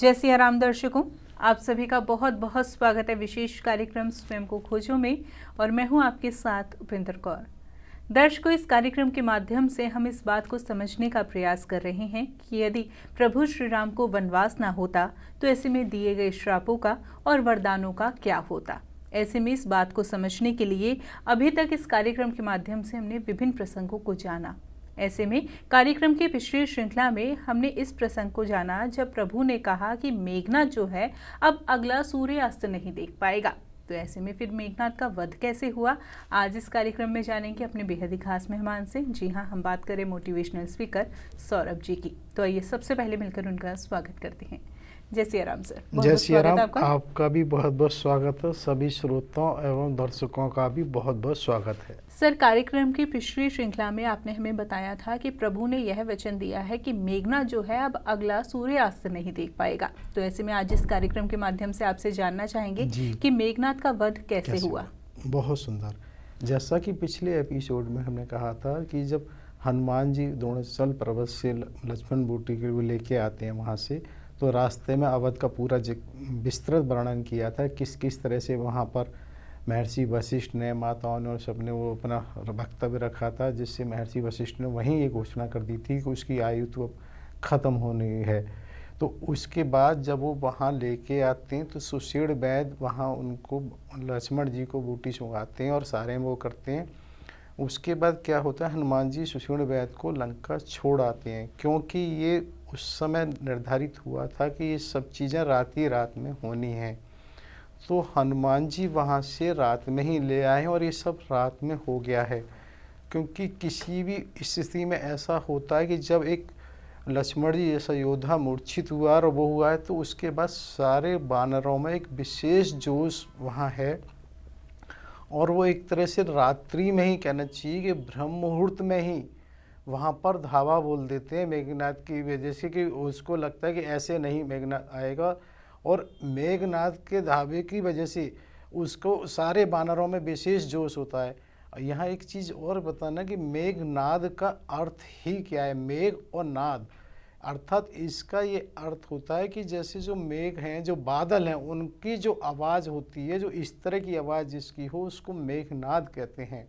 जय सिया राम दर्शकों, आप सभी का बहुत बहुत स्वागत है विशेष कार्यक्रम स्वयं को खोजो में। और मैं हूं आपके साथ उपेंद्र कौर। दर्शकों, इस कार्यक्रम के माध्यम से हम इस बात को समझने का प्रयास कर रहे हैं कि यदि प्रभु श्री राम को वनवास ना होता तो ऐसे में दिए गए श्रापों का और वरदानों का क्या होता। ऐसे में इस बात को समझने के लिए अभी तक इस कार्यक्रम के माध्यम से हमने विभिन्न प्रसंगों को जाना। ऐसे में कार्यक्रम की पिछली श्रृंखला में हमने इस प्रसंग को जाना जब प्रभु ने कहा कि मेघनाद जो है अब अगला सूर्यास्त नहीं देख पाएगा। तो ऐसे में फिर मेघनाद का वध कैसे हुआ, आज इस कार्यक्रम में जानेंगे अपने बेहद ही खास मेहमान से। जी हाँ, हम बात करें मोटिवेशनल स्पीकर सौरभ जी की। तो आइए सबसे पहले मिलकर उनका स्वागत करते हैं। जय सिया राम सर। जय सिया राम। आपका भी बहुत बहुत स्वागत है। सभी श्रोताओं एवं दर्शकों का भी बहुत बहुत स्वागत है। सर, कार्यक्रम की पिछली श्रृंखला में आपने हमें बताया था कि प्रभु ने यह वचन दिया है कि मेघनाद जो है अब अगला सूर्यास्त नहीं देख पाएगा। तो ऐसे में आज इस कार्यक्रम के माध्यम से आपसे जानना चाहेंगे कि मेघनाद का वध कैसे हुआ। बहुत सुंदर। जैसा कि पिछले एपिसोड में हमने कहा था कि जब हनुमान जी द्रोणाचल पर्वत से लक्ष्मण बूटी को लेके आते हैं वहाँ से, तो रास्ते में अवध का पूरा विस्तृत वर्णन किया था किस किस तरह से वहाँ पर महर्षि वशिष्ठ ने, माताओं ने और सबने वो अपना वक्तव्य रखा था, जिससे महर्षि वशिष्ठ ने वहीं ये घोषणा कर दी थी कि उसकी आयु तो अब ख़त्म होनी है। तो उसके बाद जब वो वहाँ लेके आते हैं तो सुषेण वैद्य वहाँ उनको लक्ष्मण जी को बूटी सुंघाते हैं और सारे वो करते हैं। उसके बाद क्या होता है, हनुमान जी सुषेण वैद्य को लंका छोड़ आते हैं, क्योंकि ये उस समय निर्धारित हुआ था कि ये सब चीज़ें रात ही रात में होनी हैं। तो हनुमान जी वहाँ से रात में ही ले आए और ये सब रात में हो गया है। क्योंकि किसी भी स्थिति में ऐसा होता है कि जब एक लक्ष्मण जी जैसा योद्धा मूर्छित हुआ और वो हुआ है, तो उसके बाद सारे वानरों में एक विशेष जोश वहाँ है। और वो एक तरह से रात्रि में ही कहना चाहिए कि ब्रह्म मुहूर्त में ही वहाँ पर धावा बोल देते हैं मेघनाद की वजह से, कि उसको लगता है कि ऐसे नहीं मेघनाद आएगा। और मेघनाद के धावे की वजह से उसको सारे वानरों में विशेष जोश होता है। यहाँ एक चीज़ और बताना कि मेघनाद का अर्थ ही क्या है। मेघ और नाद अर्थात इसका ये अर्थ होता है कि जैसे जो मेघ हैं, जो बादल हैं, उनकी जो आवाज़ होती है, जो इस तरह की आवाज़ जिसकी हो, उसको मेघनाद कहते हैं।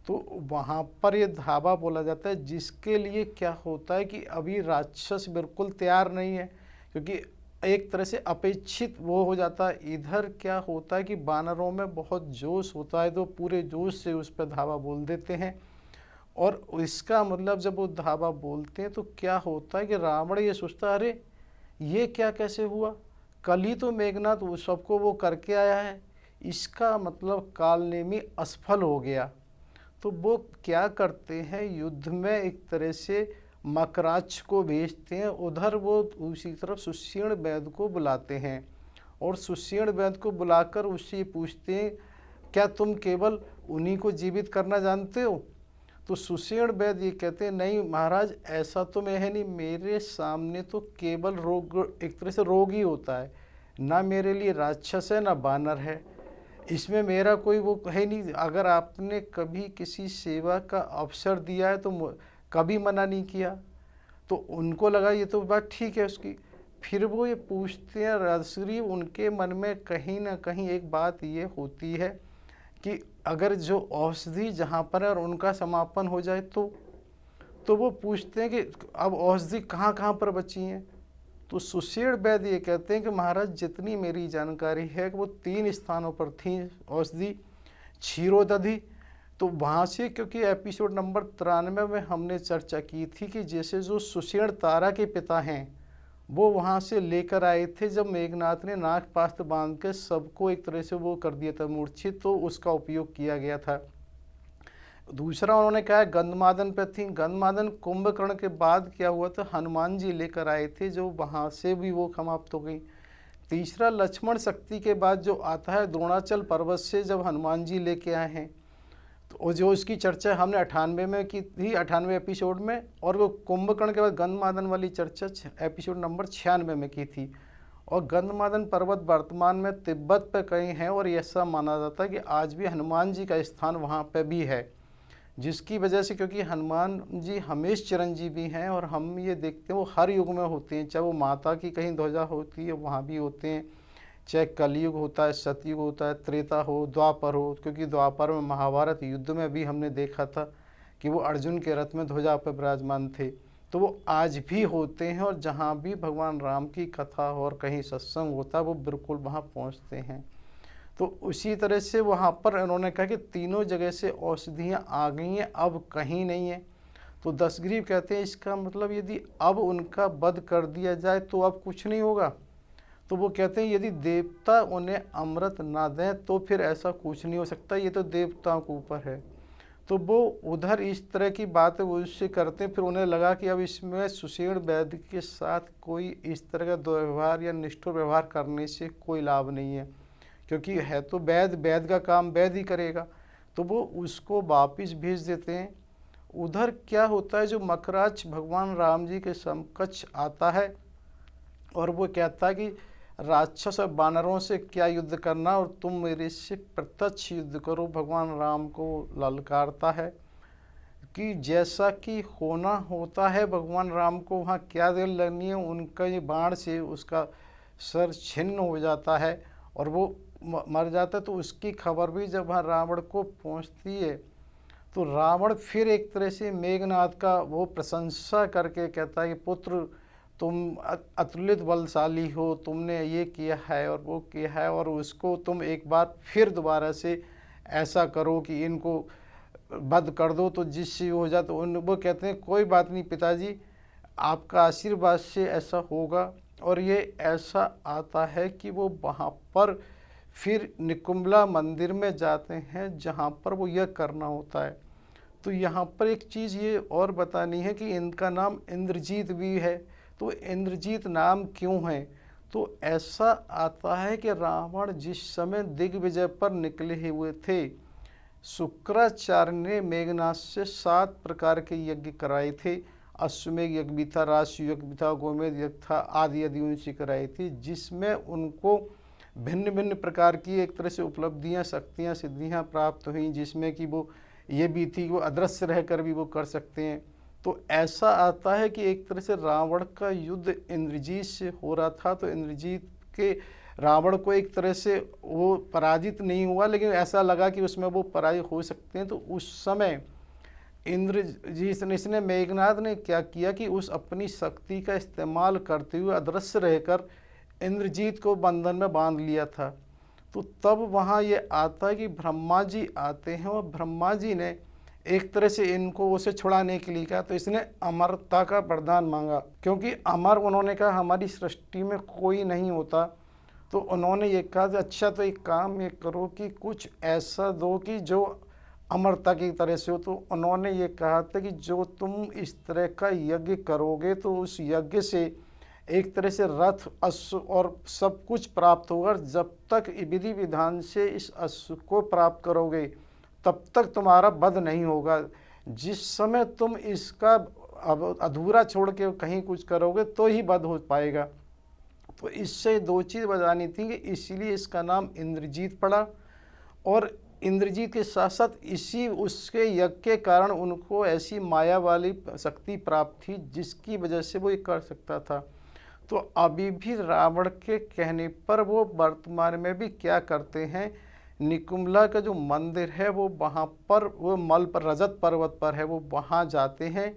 तो वहाँ पर ये धावा बोला जाता है, जिसके लिए क्या होता है कि अभी राक्षस बिल्कुल तैयार नहीं है, क्योंकि एक तरह से अपेक्षित वो हो जाता है। इधर क्या होता है कि वानरों में बहुत जोश होता है, तो पूरे जोश से उस पर धावा बोल देते हैं। और इसका मतलब जब वो धावा बोलते हैं तो क्या होता है कि रावण ये सोचता है, अरे ये क्या कैसे हुआ, कल ही तो मेघनाद सबको वो करके आया है, इसका मतलब कालनेमी असफल हो गया। तो वो क्या करते हैं, युद्ध में एक तरह से मकराक्ष को भेजते हैं। उधर वो उसी तरफ सुषेण वैद्य को बुलाते हैं और सुषेण वैद्य को बुलाकर उससे पूछते हैं, क्या तुम केवल उन्हीं को जीवित करना जानते हो। तो सुषेण वैद्य ये कहते हैं, नहीं महाराज, ऐसा तो मैं है नहीं, मेरे सामने तो केवल रोग, एक तरह से रोग ही होता है, ना मेरे लिए राक्षस है ना बानर है, इसमें मेरा कोई वो है नहीं। अगर आपने कभी किसी सेवा का अवसर दिया है तो कभी मना नहीं किया। तो उनको लगा ये तो बात ठीक है उसकी। फिर वो ये पूछते हैं, राजश्री उनके मन में कहीं ना कहीं एक बात ये होती है कि अगर जो औषधि जहाँ पर है और उनका समापन हो जाए तो वो पूछते हैं कि अब औषधि कहाँ कहाँ पर बची हैं। तो सुषेण वैद्य ये कहते हैं कि महाराज, जितनी मेरी जानकारी है कि वो 3 स्थानों पर थी औषधि, क्षीरोदधि। तो वहाँ से, क्योंकि एपिसोड नंबर 93 में हमने चर्चा की थी कि जैसे जो सुषेण तारा के पिता हैं वो वहाँ से लेकर आए थे, जब मेघनाद ने नागपात्र बांध के सबको एक तरह से वो कर दिया था मूर्छित, तो उसका उपयोग किया गया था। दूसरा उन्होंने कहा गंधमादन पे थी। गंधमादन कुंभकर्ण के बाद क्या हुआ था, हनुमान जी लेकर आए थे, जो वहाँ से भी वो समाप्त हो गई। तीसरा लक्ष्मण शक्ति के बाद जो आता है द्रोणाचल पर्वत से जब हनुमान जी लेके आए हैं, तो जो इसकी चर्चा हमने 98 में की थी, 98 एपिसोड में, और वो कुंभकर्ण के बाद गंधमादन वाली चर्चा एपिसोड नंबर 96 में की थी। और गंधमादन पर्वत वर्तमान में तिब्बत पे कहीं है और ऐसा माना जाता है कि आज भी हनुमान जी का स्थान वहाँ पे भी है। जिसकी वजह से, क्योंकि हनुमान जी हमेश चिरंजीवी हैं और हम ये देखते हैं वो हर युग में होते हैं, चाहे वो माता की कहीं ध्वजा होती है वहाँ भी होते हैं, चाहे कलयुग होता है, सतयुग होता है, त्रेता हो, द्वापर हो, क्योंकि द्वापर में महाभारत युद्ध में भी हमने देखा था कि वो अर्जुन के रथ में ध्वजा पर विराजमान थे, तो वो आज भी होते हैं। और जहाँ भी भगवान राम की कथा और कहीं सत्संग होता है वो बिल्कुल वहाँ पहुँचते हैं। तो उसी तरह से वहाँ पर उन्होंने कहा कि तीनों जगह से औषधियाँ आ गई हैं, अब कहीं नहीं है। तो दशग्रीव कहते हैं इसका मतलब यदि अब उनका वध कर दिया जाए तो अब कुछ नहीं होगा। तो वो कहते हैं यदि देवता उन्हें अमृत ना दें तो फिर ऐसा कुछ नहीं हो सकता, ये तो देवताओं के ऊपर है। तो वो उधर इस तरह की बातें वो उससे करते हैं। फिर उन्हें लगा कि अब इसमें सुषेण वैद्य के साथ कोई इस तरह का दुर्व्यवहार या निष्ठुर व्यवहार करने से कोई लाभ नहीं है, क्योंकि है तो वैद्य का काम वैद्य ही करेगा। तो वो उसको वापिस भेज देते हैं। उधर क्या होता है, जो मकराज भगवान राम जी के समकक्ष आता है और वो कहता है कि राक्षस और बानरों से क्या युद्ध करना और तुम मेरे से प्रत्यक्ष युद्ध करो। भगवान राम को ललकारता है कि जैसा कि होना होता है, भगवान राम को वहाँ क्या देर लगनी है, उनका ये बाण से उसका सर छिन्न हो जाता है और वो मर जाता है। तो उसकी खबर भी जब वहाँ रावण को पहुँचती है तो रावण फिर एक तरह से मेघनाथ का वो प्रशंसा करके कहता है कि पुत्र तुम अतुलित बलशाली हो, तुमने ये किया है और वो किया है, और उसको तुम एक बार फिर दोबारा से ऐसा करो कि इनको वध कर दो तो जिससे हो जाए। तो वो कहते हैं कोई बात नहीं पिताजी, आपका आशीर्वाद से ऐसा होगा। और ये ऐसा आता है कि वो वहाँ पर फिर निकुंभला मंदिर में जाते हैं जहाँ पर वो यह करना होता है। तो यहाँ पर एक चीज़ ये और बतानी है कि इनका नाम इंद्रजीत भी है। तो इंद्रजीत नाम क्यों है, तो ऐसा आता है कि रावण जिस समय दिग्विजय पर निकले हुए थे, शुक्राचार्य ने मेघनाथ से 7 प्रकार के यज्ञ कराए थे। अश्वमेघ यज्ञ भी था, राजसूय यज्ञ भी था, गोमेध यज्ञ था, आदि आदि उनसे कराई थी, जिसमें उनको भिन्न भिन्न प्रकार की एक तरह से उपलब्धियां, शक्तियां, सिद्धियां प्राप्त हुई, जिसमें कि वो ये भी थी कि वो अदृश्य रहकर भी वो कर सकते हैं। तो ऐसा आता है कि एक तरह से रावण का युद्ध इंद्रजीत से हो रहा था, तो इंद्रजीत के रावण को एक तरह से वो पराजित नहीं हुआ, लेकिन ऐसा लगा कि उसमें वो पराजित हो सकते हैं। तो उस समय इंद्रजीत ने, इसने मेघनाथ ने क्या किया कि उस अपनी शक्ति का इस्तेमाल करते हुए अदृश्य रहकर इंद्रजीत को बंधन में बांध लिया था। तो तब वहाँ ये आता है कि ब्रह्मा जी आते हैं और ब्रह्मा जी ने एक तरह से इनको उसे छुड़ाने के लिए कहा। तो इसने अमरता का वरदान मांगा, क्योंकि अमर उन्होंने कहा हमारी सृष्टि में कोई नहीं होता। तो उन्होंने ये कहा कि अच्छा तो एक काम ये करो कि कुछ ऐसा दो कि जो अमरता की तरह से हो। तो उन्होंने ये कहा था कि जो तुम इस तरह का यज्ञ करोगे तो उस यज्ञ से एक तरह से रथ, अश्व और सब कुछ प्राप्त होगा। जब तक विधि विधान से इस अश्व को प्राप्त करोगे तब तक तुम्हारा वध नहीं होगा। जिस समय तुम इसका अधूरा छोड़ के कहीं कुछ करोगे तो ही वध हो पाएगा। तो इससे 2 चीज़ बतानी थी कि इसीलिए इसका नाम इंद्रजीत पड़ा, और इंद्रजीत के साथ साथ इसी उसके यज्ञ के कारण उनको ऐसी माया वाली शक्ति प्राप्त थी जिसकी वजह से वो ये कर सकता था। तो अभी भी रावण के कहने पर वो वर्तमान में भी क्या करते हैं, निकुंभला का जो मंदिर है वो वहाँ पर, वो मल पर, रजत पर्वत पर है, वो वहाँ जाते हैं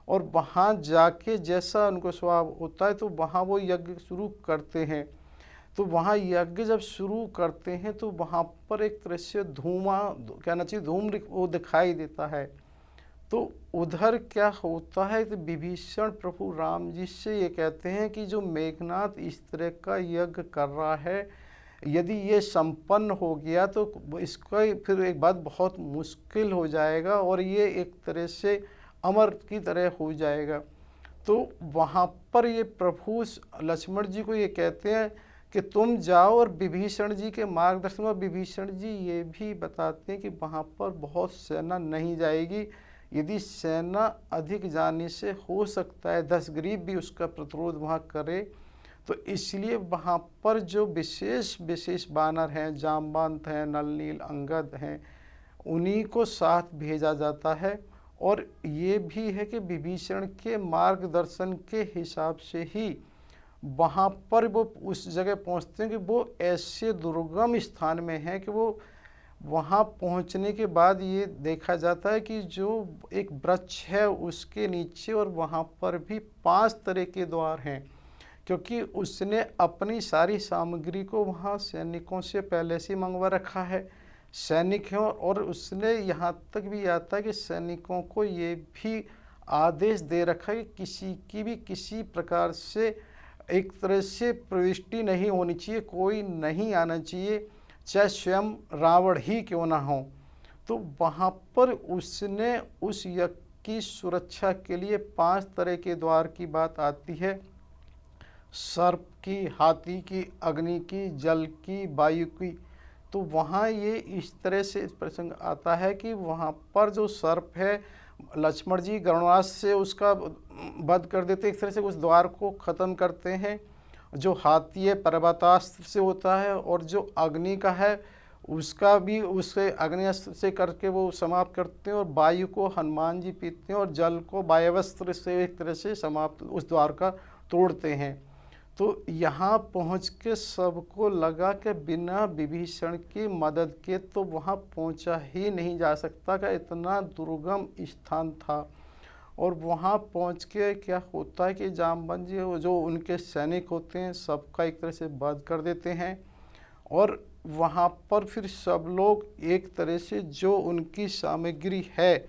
और वहाँ जाके जैसा उनको स्वभाव होता है तो वहाँ वो यज्ञ शुरू करते हैं। तो वहाँ यज्ञ जब शुरू करते हैं तो वहाँ पर एक तरह से धुआं, कहना चाहिए धूम्र वो दिखाई देता है। तो उधर क्या होता है कि विभीषण प्रभु राम जी से ये कहते हैं कि जो मेघनाथ इस तरह का यज्ञ कर रहा है, यदि ये संपन्न हो गया तो इसका फिर एक बात बहुत मुश्किल हो जाएगा और ये एक तरह से अमर की तरह हो जाएगा। तो वहाँ पर ये प्रभु लक्ष्मण जी को ये कहते हैं कि तुम जाओ और विभीषण जी के मार्गदर्शन में। विभीषण जी ये भी बताते हैं कि वहाँ पर बहुत सेना नहीं जाएगी, यदि सेना अधिक जाने से हो सकता है दशग्रीव भी उसका प्रतिरोध वहाँ करे। तो इसलिए वहाँ पर जो विशेष विशेष बानर हैं, जामवंत हैं, नल नील, अंगद हैं, उन्हीं को साथ भेजा जाता है। और ये भी है कि विभीषण के मार्गदर्शन के हिसाब से ही वहाँ पर वो उस जगह पहुँचते हैं कि वो ऐसे दुर्गम स्थान में हैं कि वो वहाँ पहुँचने के बाद ये देखा जाता है कि जो एक वृक्ष है उसके नीचे, और वहाँ पर भी 5 तरह के द्वार हैं, क्योंकि उसने अपनी सारी सामग्री को वहाँ सैनिकों से पहले से मंगवा रखा है। सैनिक हैं, और उसने यहाँ तक भी आता है कि सैनिकों को ये भी आदेश दे रखा है कि किसी की भी किसी प्रकार से एक तरह से प्रविष्टि नहीं होनी चाहिए, कोई नहीं आना चाहिए, चाहे स्वयं रावण ही क्यों ना हो। तो वहाँ पर उसने उस यज्ञ की सुरक्षा के लिए 5 तरह के द्वार की बात आती है। सर्प की, हाथी की, अग्नि की, जल की, वायु की। तो वहाँ ये इस तरह से प्रसंग आता है कि वहाँ पर जो सर्प है, लक्ष्मण जी गरुणास्त्र से उसका वध कर देते, एक तरह से उस द्वार को ख़त्म करते हैं। जो हाथी है पर्वतास्त्र से होता है, और जो अग्नि का है उसका भी उससे अग्निअस्त्र से करके वो समाप्त करते हैं, और वायु को हनुमान जी पीते हैं, और जल को वायवस्त्र से एक तरह से समाप्त उस द्वार का तोड़ते हैं। तो यहाँ पहुँच के सबको लगा कि बिना विभीषण की मदद के तो वहाँ पहुँचा ही नहीं जा सकता, का इतना दुर्गम स्थान था। और वहाँ पहुँच के क्या होता है कि जामवंत जी जो उनके सैनिक होते हैं सबका एक तरह से वध कर देते हैं, और वहाँ पर फिर सब लोग एक तरह से जो उनकी सामग्री है,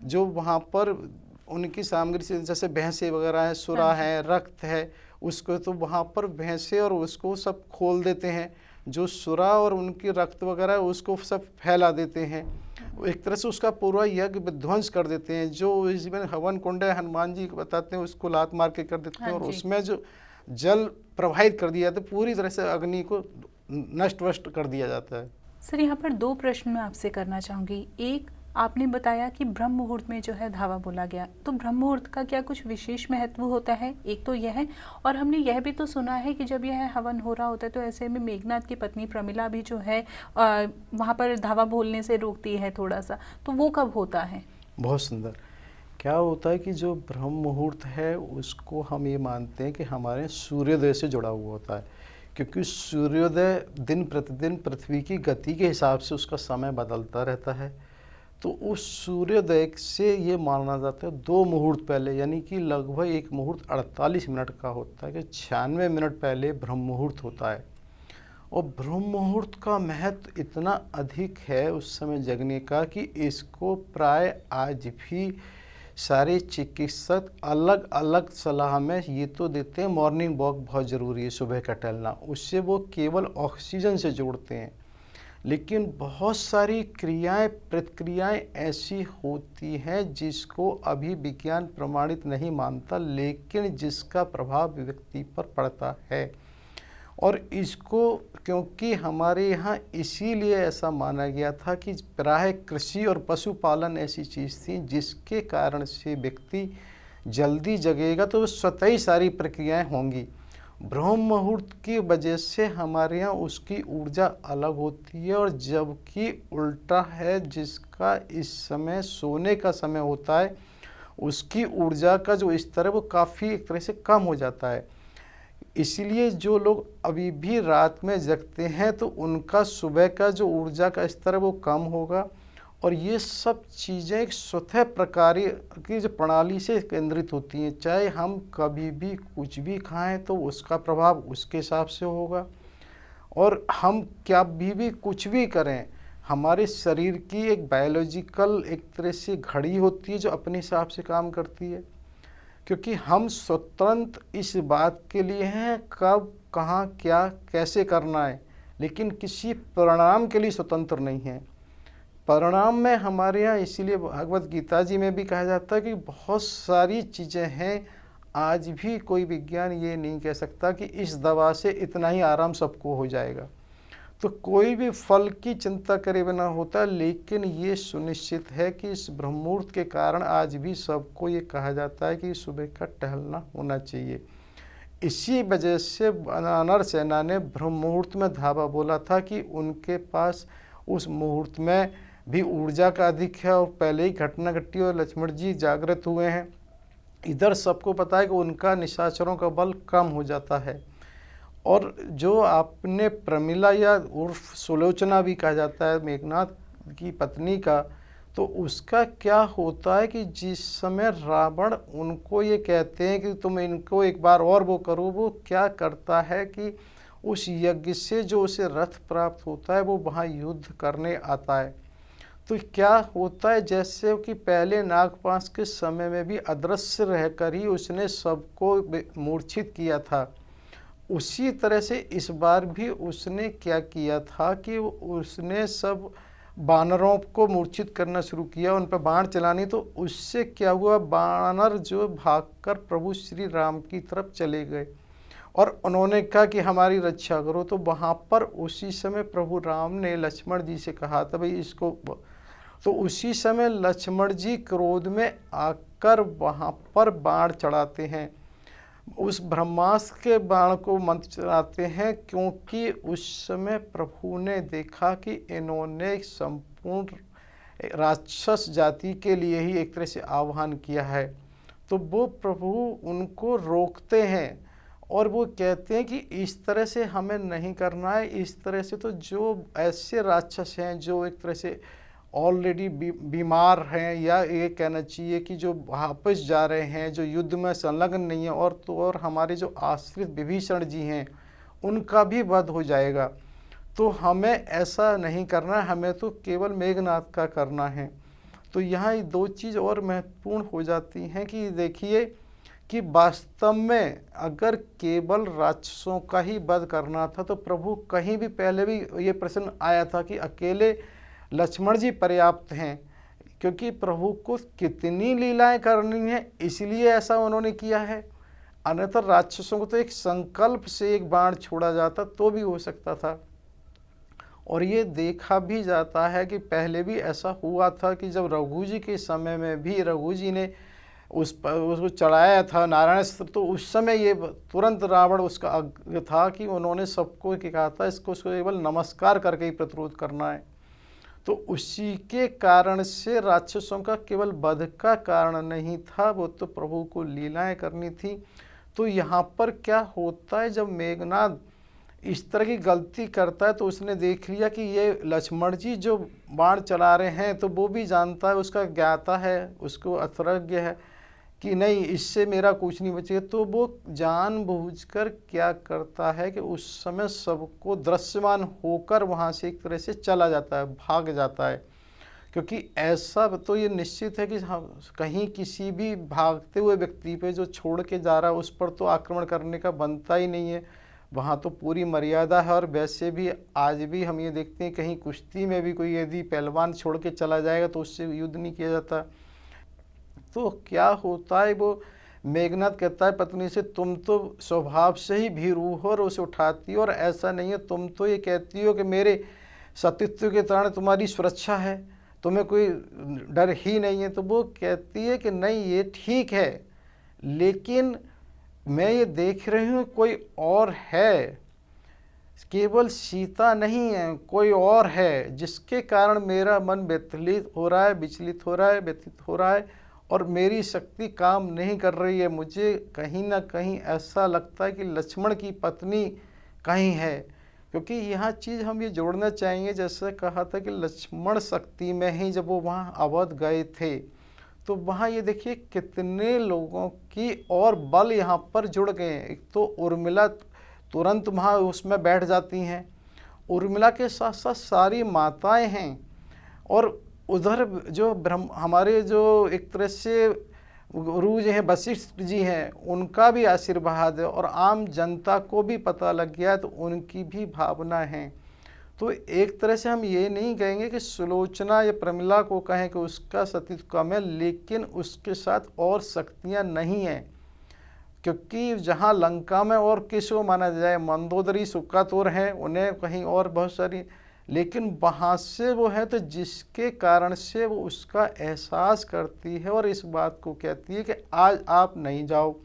जो वहाँ पर उनकी सामग्री से जैसे भैंसे वगैरह हैं, सुरा है, रक्त है, उसको तो वहाँ पर भैंसे और उसको सब खोल देते हैं। जो सुरा और उनकी रक्त वगैरह है उसको सब फैला देते हैं, एक तरह से उसका पूरा यज्ञ विध्वंस कर देते हैं। जो इसमें हवन कुंड है, हनुमान जी बताते हैं उसको लात मार के कर देते हैं, और उसमें जो जल प्रवाहित कर दिया जाता है, पूरी तरह से अग्नि को नष्ट वष्ट कर दिया जाता है। सर यहाँ पर 2 प्रश्न मैं आपसे करना चाहूँगी। एक, आपने बताया कि ब्रह्म मुहूर्त में जो है धावा बोला गया, तो ब्रह्म मुहूर्त का क्या कुछ विशेष महत्व होता है? एक तो यह है, और हमने यह भी तो सुना है कि जब यह हवन हो रहा होता है तो ऐसे में मेघनाथ की पत्नी प्रमिला भी जो है वहाँ पर धावा बोलने से रोकती है थोड़ा सा, तो वो कब होता है? बहुत सुंदर। क्या होता है कि जो ब्रह्म मुहूर्त है उसको हम ये मानते हैं कि हमारे सूर्योदय से जुड़ा हुआ होता है, क्योंकि सूर्योदय दिन प्रतिदिन पृथ्वी की गति के हिसाब से उसका समय बदलता रहता है। तो उस सूर्योदय से ये माना जाता है 2 मुहूर्त पहले, यानी कि लगभग एक मुहूर्त 48 मिनट का होता है, कि 96 मिनट पहले ब्रह्म मुहूर्त होता है। और ब्रह्म मुहूर्त का महत्व इतना अधिक है उस समय जगने का कि इसको प्राय आज भी सारे चिकित्सक अलग अलग सलाह में ये तो देते हैं मॉर्निंग वॉक बहुत ज़रूरी है, सुबह का टहलना, उससे वो केवल ऑक्सीजन से जोड़ते हैं। लेकिन बहुत सारी क्रियाएं प्रतिक्रियाएं ऐसी होती हैं जिसको अभी विज्ञान प्रमाणित नहीं मानता, लेकिन जिसका प्रभाव व्यक्ति पर पड़ता है। और इसको क्योंकि हमारे यहाँ इसीलिए ऐसा माना गया था कि प्राय कृषि और पशुपालन ऐसी चीज़ थी जिसके कारण से व्यक्ति जल्दी जगेगा तो स्वतः ही सारी प्रक्रियाएं होंगी। ब्रह्म मुहूर्त की वजह से हमारे यहाँ उसकी ऊर्जा अलग होती है, और जबकि उल्टा है जिसका इस समय सोने का समय होता है उसकी ऊर्जा का जो स्तर है वो काफ़ी एक तरह से कम हो जाता है। इसलिए जो लोग अभी भी रात में जगते हैं तो उनका सुबह का जो ऊर्जा का स्तर है वो कम होगा, और ये सब चीज़ें एक स्वतः प्रकार की जो प्रणाली से केंद्रित होती हैं। चाहे हम कभी भी कुछ भी खाएं तो उसका प्रभाव उसके हिसाब से होगा, और हम क्या भी कुछ भी करें, हमारे शरीर की एक बायोलॉजिकल एक तरह से घड़ी होती है जो अपने हिसाब से काम करती है। क्योंकि हम स्वतंत्र इस बात के लिए हैं कब, कहाँ, क्या, कैसे करना है, लेकिन किसी परिणाम के लिए स्वतंत्र नहीं है। परिणाम में हमारे यहाँ इसीलिए भगवत गीता जी में भी कहा जाता है कि बहुत सारी चीज़ें हैं, आज भी कोई विज्ञान ये नहीं कह सकता कि इस दवा से इतना ही आराम सबको हो जाएगा। तो कोई भी फल की चिंता करे बिना होता, लेकिन ये सुनिश्चित है कि इस ब्रह्म मुहूर्त के कारण आज भी सबको ये कहा जाता है कि सुबह का टहलना होना चाहिए। इसी वजह से वानर सेना ने ब्रह्म मुहूर्त में धावा बोला था कि उनके पास उस मुहूर्त में भी ऊर्जा का अधिक है और पहले ही घटना घटी और लक्ष्मण जी जागृत हुए हैं। इधर सबको पता है कि उनका निशाचरों का बल कम हो जाता है। और जो आपने प्रमिला या उर्फ सुलोचना भी कहा जाता है मेघनाथ की पत्नी का, तो उसका क्या होता है कि जिस समय रावण उनको ये कहते हैं कि तुम इनको एक बार और वो करो, वो क्या करता है कि उस यज्ञ से जो उसे रथ प्राप्त होता है वो वहाँ युद्ध करने आता है। तो क्या होता है, जैसे कि पहले नागपाश के समय में भी अदृश्य रहकर ही उसने सबको मूर्छित किया था, उसी तरह से इस बार भी उसने क्या किया था कि उसने सब बानरों को मूर्छित करना शुरू किया, उन पर बाण चलानी। तो उससे क्या हुआ, बानर जो भागकर प्रभु श्री राम की तरफ चले गए और उन्होंने कहा कि हमारी रक्षा करो। तो वहाँ पर उसी समय प्रभु राम ने लक्ष्मण जी से कहा था भाई इसको, तो उसी समय लक्ष्मण जी क्रोध में आकर वहाँ पर बाण चढ़ाते हैं, उस ब्रह्मास्त्र के बाण को मंत्र चलाते हैं, क्योंकि उस समय प्रभु ने देखा कि इन्होंने संपूर्ण राक्षस जाति के लिए ही एक तरह से आह्वान किया है। तो वो प्रभु उनको रोकते हैं और वो कहते हैं कि इस तरह से हमें नहीं करना है। इस तरह से तो जो ऐसे राक्षस हैं जो एक तरह से ऑलरेडी बीमार हैं, या ये कहना चाहिए कि जो वापस जा रहे हैं, जो युद्ध में संलग्न नहीं है, और तो और हमारे जो आश्रित विभीषण जी हैं उनका भी वध हो जाएगा। तो हमें ऐसा नहीं करना, हमें तो केवल मेघनाथ का करना है। तो यहाँ ये दो चीज़ और महत्वपूर्ण हो जाती हैं कि देखिए कि वास्तव में अगर केवल राक्षसों का ही वध करना था तो प्रभु कहीं भी पहले भी ये प्रश्न आया था कि अकेले लक्ष्मण जी पर्याप्त हैं, क्योंकि प्रभु को कितनी लीलाएं करनी है इसलिए ऐसा उन्होंने किया है। अन्यथा राक्षसों को तो एक संकल्प से एक बाण छोड़ा जाता तो भी हो सकता था। और ये देखा भी जाता है कि पहले भी ऐसा हुआ था कि जब रघु जी के समय में भी रघु जी ने उसको चढ़ाया था नारायण, तो उस समय ये तुरंत रावण उसका अग्र था कि उन्होंने सबको कहा था इसको केवल नमस्कार करके ही प्रतिरोध करना है। तो उसी के कारण से राक्षसों का केवल वध का कारण नहीं था, वो तो प्रभु को लीलाएं करनी थी। तो यहाँ पर क्या होता है, जब मेघनाथ इस तरह की गलती करता है तो उसने देख लिया कि ये लक्ष्मण जी जो बाण चला रहे हैं तो वो भी जानता है, उसका ज्ञाता है, उसको अथर्वज्ञ है कि नहीं इससे मेरा कुछ नहीं बचेगा। तो वो जानबूझकर क्या करता है कि उस समय सबको दृश्यमान होकर वहाँ से एक तरह से चला जाता है, भाग जाता है, क्योंकि ऐसा तो ये निश्चित है कि कहीं किसी भी भागते हुए व्यक्ति पे जो छोड़ के जा रहा है उस पर तो आक्रमण करने का बनता ही नहीं है, वहाँ तो पूरी मर्यादा है। और वैसे भी आज भी हम ये देखते हैं कहीं कुश्ती में भी कोई यदि पहलवान छोड़ के चला जाएगा तो उससे युद्ध नहीं किया जाता। तो क्या होता है, वो मेघनाथ कहता है पत्नी से तुम तो स्वभाव से ही भीरू हो और उसे उठाती हो, और ऐसा नहीं है, तुम तो ये कहती हो कि मेरे सतीत्व के कारण तुम्हारी सुरक्षा है, तुम्हें कोई डर ही नहीं है। तो वो कहती है कि नहीं ये ठीक है, लेकिन मैं ये देख रही हूँ कोई और है, केवल सीता नहीं है, कोई और है जिसके कारण मेरा मन विचलित हो रहा है, व्यथित हो रहा है और मेरी शक्ति काम नहीं कर रही है। मुझे कहीं ना कहीं ऐसा लगता है कि लक्ष्मण की पत्नी कहीं है, क्योंकि यहाँ चीज़ हम ये जोड़ना चाहेंगे, जैसे कहा था कि लक्ष्मण शक्ति में ही जब वो वहाँ अवध गए थे तो वहाँ ये देखिए कितने लोगों की और बल यहाँ पर जुड़ गए हैं। एक तो उर्मिला तुरंत वहाँ उसमें बैठ जाती हैं, उर्मिला के साथ साथ सारी माताएं हैं, और उधर जो हमारे जो एक तरह से गुरु जी हैं वशिष्ठ जी हैं उनका भी आशीर्वाद है, और आम जनता को भी पता लग गया है तो उनकी भी भावना है। तो एक तरह से हम ये नहीं कहेंगे कि सुलोचना या प्रमिला को कहें कि उसका सतीत्व कम है, लेकिन उसके साथ और शक्तियाँ नहीं हैं, क्योंकि जहाँ लंका में और किसको माना जाए, मंदोदरी सुक्कातुर हैं, उन्हें कहीं और बहुत सारी, लेकिन वहाँ से वो है तो जिसके कारण से वो उसका एहसास करती है और इस बात को कहती है कि आज आप नहीं जाओ।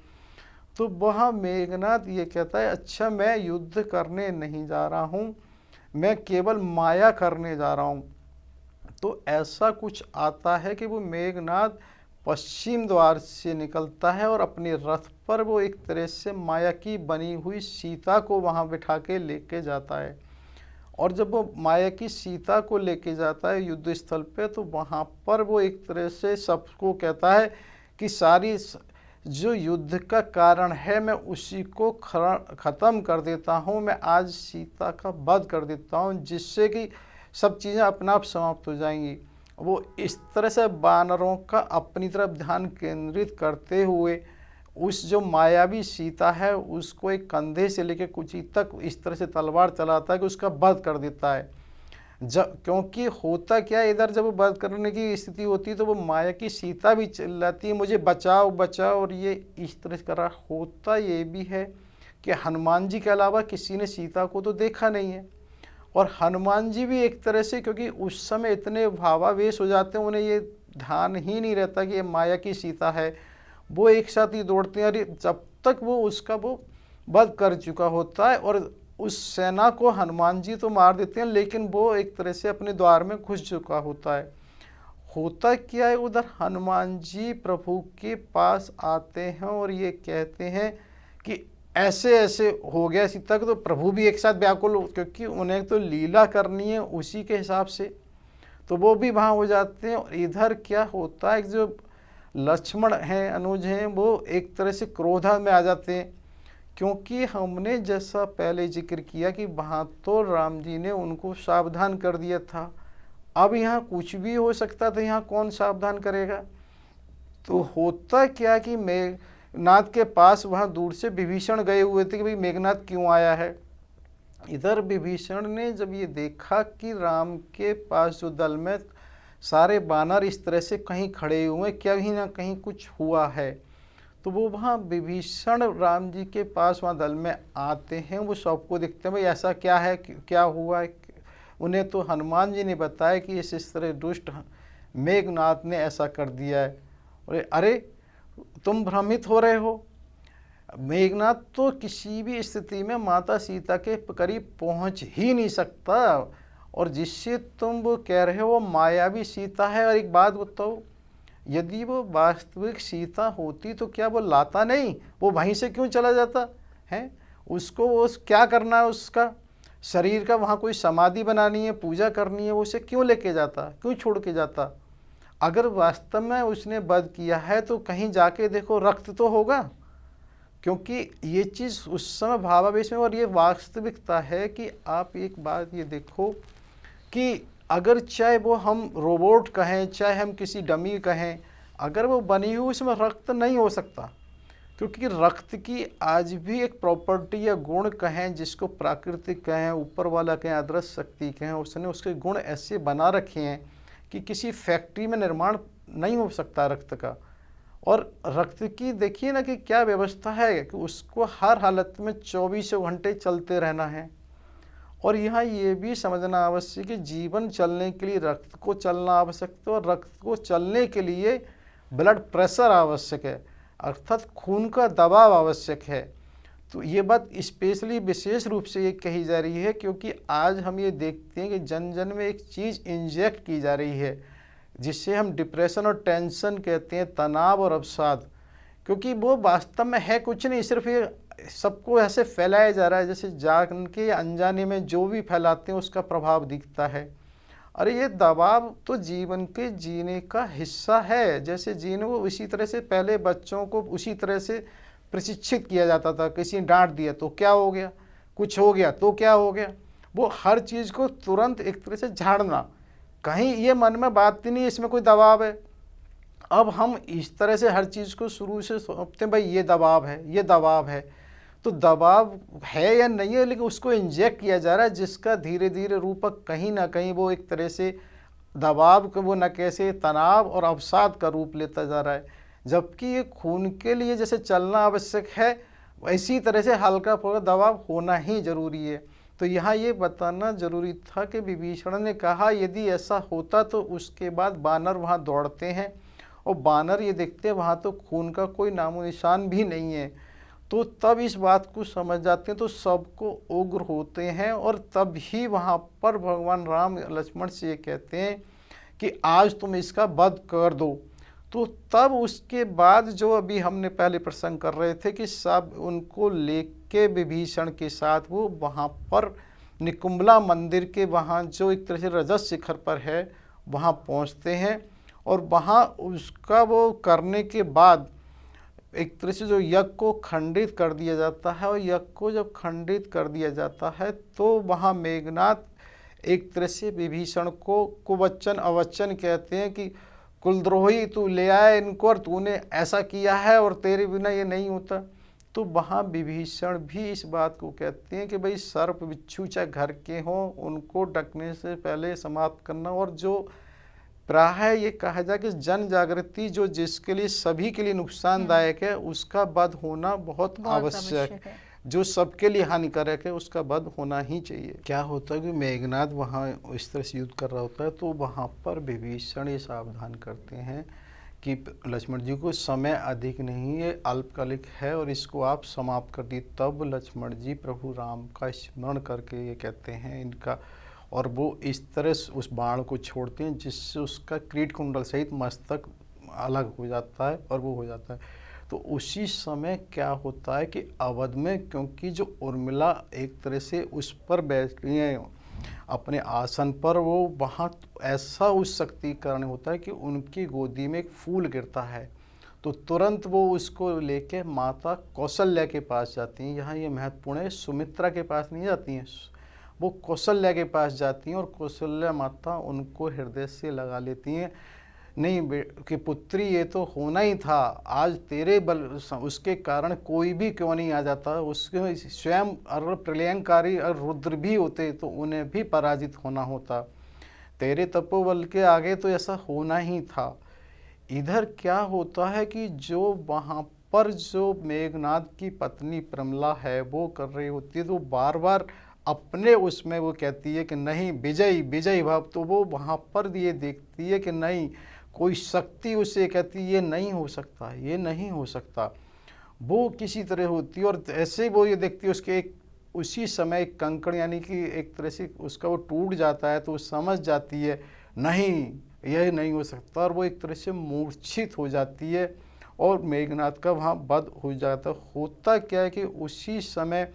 तो वह मेघनाथ ये कहता है अच्छा मैं युद्ध करने नहीं जा रहा हूँ, मैं केवल माया करने जा रहा हूँ। तो ऐसा कुछ आता है कि वो मेघनाद पश्चिम द्वार से निकलता है और अपने रथ पर वो एक तरह से माया की बनी हुई सीता को वहाँ बिठा के लेके जाता है। और जब वो माया की सीता को लेके जाता है युद्ध स्थल पे, तो वहाँ पर वो एक तरह से सबको कहता है कि सारी जो युद्ध का कारण है मैं उसी को ख़त्म कर देता हूँ, मैं आज सीता का वध कर देता हूँ, जिससे कि सब चीज़ें अपने आप समाप्त हो जाएंगी। वो इस तरह से वानरों का अपनी तरफ ध्यान केंद्रित करते हुए उस जो मायावी सीता है उसको एक कंधे से लेकर कुची तक इस तरह से तलवार चलाता है कि उसका वध कर देता है। जब क्योंकि होता क्या है, इधर जब वध करने की स्थिति होती है तो वो माया की सीता भी चिल्लाती है मुझे बचाओ बचाओ, और ये इस तरह से कर रहा। होता ये भी है कि हनुमान जी के अलावा किसी ने सीता को तो देखा नहीं है, और हनुमान जी भी एक तरह से, क्योंकि उस समय इतने भावावेश हो जाते हैं, उन्हें ये ध्यान ही नहीं रहता कि ये माया की सीता है। वो एक साथ ही दौड़ते हैं, अरे जब तक वो उसका वो वध कर चुका होता है, और उस सेना को हनुमान जी तो मार देते हैं, लेकिन वो एक तरह से अपने द्वार में घुस चुका होता है। होता क्या है, उधर हनुमान जी प्रभु के पास आते हैं और ये कहते हैं कि ऐसे ऐसे हो गया सीता को, तो प्रभु भी एक साथ व्याकुल, क्योंकि उन्हें तो लीला करनी है उसी के हिसाब से, तो वो भी वहाँ हो जाते हैं। और इधर क्या होता है, जो लक्ष्मण हैं अनुज हैं, वो एक तरह से क्रोधा में आ जाते हैं, क्योंकि हमने जैसा पहले जिक्र किया कि वहाँ तो राम जी ने उनको सावधान कर दिया था, अब यहाँ कुछ भी हो सकता था, यहाँ कौन सावधान करेगा। तो होता क्या कि मेघनाद के पास वहाँ दूर से विभीषण गए हुए थे कि भाई मेघनाद क्यों आया है। इधर विभीषण ने जब ये देखा कि राम के पास जो दल में सारे बानर इस तरह से कहीं खड़े हुए, कहीं ना कहीं कुछ हुआ है, तो वो वहाँ विभीषण राम जी के पास वहाँ दल में आते हैं। वो सबको देखते हैं भाई ऐसा क्या है, क्या हुआ है। उन्हें तो हनुमान जी ने बताया कि इस तरह दुष्ट मेघनाद ने ऐसा कर दिया है। और अरे तुम भ्रमित हो रहे हो, मेघनाद तो किसी भी स्थिति में माता सीता के करीब पहुंच ही नहीं सकता, और जिससे तुम वो कह रहे हो वो मायावी सीता है। और एक बात बताओ, यदि वो वास्तविक सीता होती तो क्या वो लाता नहीं, वो वहीं से क्यों चला जाता है। उसको उस क्या करना है, उसका शरीर का वहाँ कोई समाधि बनानी है, पूजा करनी है, वो उसे क्यों लेके जाता, क्यों छोड़ के जाता। अगर वास्तव में उसने वध किया है तो कहीं जाके देखो रक्त तो होगा, क्योंकि ये चीज़ उस समय भावावेश में, और ये वास्तविकता है कि आप एक बात ये देखो कि अगर चाहे वो हम रोबोट कहें, चाहे हम किसी डमी कहें, अगर वो बनी हुई उसमें रक्त नहीं हो सकता, क्योंकि रक्त की आज भी एक प्रॉपर्टी या गुण कहें, जिसको प्राकृतिक कहें, ऊपर वाला कहें, अदृश्य शक्ति कहें, उसने उसके गुण ऐसे बना रखे हैं कि किसी फैक्ट्री में निर्माण नहीं हो सकता रक्त का। और रक्त की देखिए ना कि क्या व्यवस्था है कि उसको हर हालत में 24 घंटे चलते रहना है। और यहाँ ये भी समझना आवश्यक है, जीवन चलने के लिए रक्त को चलना आवश्यक है, और रक्त को चलने के लिए ब्लड प्रेशर आवश्यक है, अर्थात खून का दबाव आवश्यक है। तो ये बात स्पेशली विशेष रूप से ये कही जा रही है, क्योंकि आज हम ये देखते हैं कि जन जन में एक चीज़ इंजेक्ट की जा रही है, जिससे हम डिप्रेशन और टेंशन कहते हैं, तनाव और अवसाद। क्योंकि वो वास्तव में है कुछ नहीं, सिर्फ ये सबको ऐसे फैलाया जा रहा है, जैसे जान के या अनजाने में जो भी फैलाते हैं उसका प्रभाव दिखता है। अरे ये दबाव तो जीवन के जीने का हिस्सा है, जैसे जीने वो उसी तरह से पहले बच्चों को उसी तरह से प्रशिक्षित किया जाता था। किसी ने डांट दिया तो क्या हो गया, कुछ हो गया तो क्या हो गया, वो हर चीज़ को तुरंत एक तरह से झाड़ना, कहीं ये मन में बात ही नहीं इसमें कोई दबाव है। अब हम इस तरह से हर चीज़ को शुरू से सोचते हैं भाई ये दबाव है, ये दबाव है, तो दबाव है या नहीं है, लेकिन उसको इंजेक्ट किया जा रहा है, जिसका धीरे धीरे रूपक कहीं ना कहीं वो एक तरह से दबाव को वो न कैसे तनाव और अवसाद का रूप लेता जा रहा है। जबकि ये खून के लिए जैसे चलना आवश्यक है, इसी तरह से हल्का फुल्का दबाव होना ही जरूरी है। तो यहाँ ये बताना जरूरी था कि विभीषण ने कहा यदि ऐसा होता तो उसके बाद बानर वहाँ दौड़ते हैं, और बानर ये देखते हैं वहाँ तो खून का कोई नामो निशान भी नहीं है, तो तब इस बात को समझ जाते हैं, तो सबको उग्र होते हैं। और तब ही वहाँ पर भगवान राम लक्ष्मण से ये कहते हैं कि आज तुम इसका वध कर दो। तो तब उसके बाद जो अभी हमने पहले प्रसंग कर रहे थे कि सब उनको लेके विभीषण के साथ वो वहाँ पर निकुंभला मंदिर के वहाँ जो एक तरह से रजत शिखर पर है वहाँ पहुँचते हैं, और वहाँ उसका वो करने के बाद एक तरह से जो यज्ञ को खंडित कर दिया जाता है, और यज्ञ को जब खंडित कर दिया जाता है तो वहाँ मेघनाथ एक तरह से विभीषण को कुवचन अवचन कहते हैं कि कुलद्रोही तू ले आया इनको और तूने ऐसा किया है और तेरे बिना ये नहीं होता। तो वहाँ विभीषण भी इस बात को कहते हैं कि भाई सर्प बिच्छू चाहे घर के हों उनको डकने से पहले समाप्त करना, और जो प्राय ये कहा जाए कि जन जागृति जो जिसके लिए सभी के लिए नुकसानदायक है उसका वध होना बहुत आवश्यक है, जो सबके लिए हानिकारक है उसका वध होना ही चाहिए। क्या होता है कि मेघनाथ वहाँ इस तरह से युद्ध कर रहा होता है तो वहाँ पर विभीषण ये सावधान करते हैं कि लक्ष्मण जी को समय अधिक नहीं, ये अल्पकालिक है और इसको आप समाप्त कर दिए। तब लक्ष्मण जी प्रभु राम का स्मरण करके ये कहते हैं इनका, और वो इस तरह से उस बाण को छोड़ते हैं जिससे उसका क्रीट कुंडल सहित मस्तक अलग हो जाता है और वो हो जाता है। तो उसी समय क्या होता है कि अवध में, क्योंकि जो उर्मिला एक तरह से उस पर बैठी हैं अपने आसन पर, वो वहाँ ऐसा उस शक्तिकरण होता है कि उनकी गोदी में एक फूल गिरता है, तो तुरंत वो उसको लेके माता कौशल्या के पास जाती हैं। यहाँ ये महत्वपूर्ण है, सुमित्रा के पास नहीं जाती हैं, वो कौशल्या के पास जाती हैं, और कौशल्या माता उनको हृदय से लगा लेती हैं, नहीं कि पुत्री ये तो होना ही था, आज तेरे बल उसके कारण कोई भी क्यों नहीं आ जाता, उसके स्वयं अगर प्रलयंकारी और रुद्र भी होते तो उन्हें भी पराजित होना होता, तेरे तपोबल के आगे तो ऐसा होना ही था। इधर क्या होता है कि जो वहाँ पर जो मेघनाथ की पत्नी प्रमला है वो कर रही होती है, तो बार बार अपने उसमें वो कहती है कि नहीं विजयी विजयी भाव, तो वो वहाँ पर ये देखती है कि नहीं कोई शक्ति उसे कहती है ये नहीं हो सकता, ये नहीं हो सकता, वो किसी तरह होती है। और ऐसे वो ये देखती है उसके एक उसी समय एक कंकड़ यानी कि एक तरह से उसका वो टूट जाता है, तो वो समझ जाती है नहीं यह नहीं हो सकता, और वो एक तरह से मूर्छित हो जाती है और मेघनाथ का वहाँ वध हो जाता। होता क्या है कि उसी समय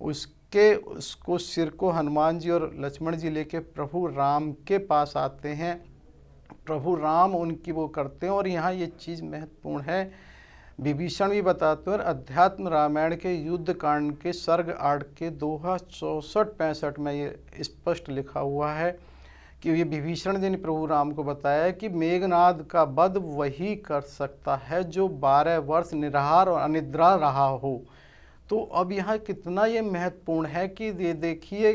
उसको सिर को हनुमान जी और लक्ष्मण जी लेके प्रभु राम के पास आते हैं, प्रभु राम उनकी वो करते हैं। और यहाँ ये चीज़ महत्वपूर्ण है, विभीषण भी बताते हैं, और अध्यात्म रामायण के युद्ध कांड के सर्ग 8 के दोहा 64-65 में ये स्पष्ट लिखा हुआ है कि ये विभीषण जी ने प्रभु राम को बताया कि मेघनाद का वध वही कर सकता है जो 12 वर्ष निराहार और अनिद्रा रहा हो। तो अब यहाँ कितना ये महत्वपूर्ण है कि ये देखिए,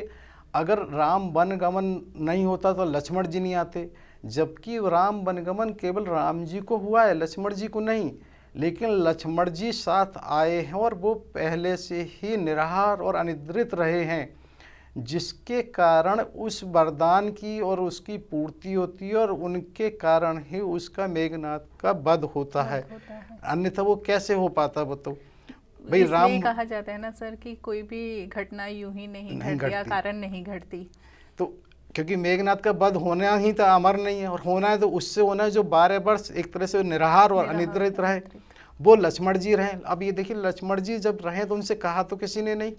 अगर राम वनगमन नहीं होता तो लक्ष्मण जी नहीं आते, जबकि राम वनगमन केवल राम जी को हुआ है, लक्ष्मण जी को नहीं, लेकिन लक्ष्मण जी साथ आए हैं और वो पहले से ही निराहार और अनिद्रित रहे हैं, जिसके कारण उस वरदान की और उसकी पूर्ति होती है, और उनके कारण ही उसका मेघनाथ का वध होता है। अन्यथा वो कैसे हो पाता बताओ भाई। राम कहा जाता है ना सर कि कोई भी घटना यूं ही नहीं घटती या कारण नहीं घटती, तो क्योंकि मेघनाथ का वध होना ही था, अमर नहीं है, और होना है तो उससे होना है जो 12 वर्ष एक तरह से निराहार और अनिद्रित रहे, वो लक्ष्मण जी रहे। अब ये देखिए लक्ष्मण जी जब रहे तो उनसे कहा तो किसी ने नहीं,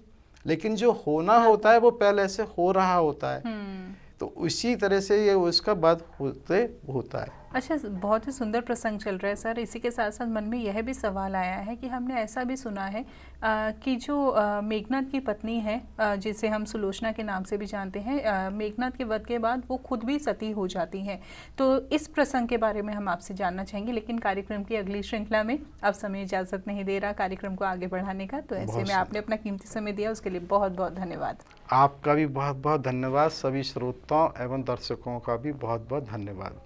लेकिन जो होना होता है वो पहले से हो रहा होता है, तो उसी तरह से ये उसका वध होता है। अच्छा, बहुत ही सुंदर प्रसंग चल रहा है सर। इसी के साथ साथ मन में यह भी सवाल आया है कि हमने ऐसा भी सुना है कि जो मेघनाथ की पत्नी है, जिसे हम सुलोचना के नाम से भी जानते हैं, मेघनाथ के वध के बाद वो खुद भी सती हो जाती हैं। तो इस प्रसंग के बारे में हम आपसे जानना चाहेंगे, लेकिन कार्यक्रम की अगली श्रृंखला में अब समय इजाज़त नहीं दे रहा कार्यक्रम को आगे बढ़ाने का, तो ऐसे में आपने अपना कीमती समय दिया, उसके लिए बहुत बहुत धन्यवाद। आपका भी बहुत बहुत धन्यवाद, सभी श्रोताओं एवं दर्शकों का भी बहुत बहुत धन्यवाद।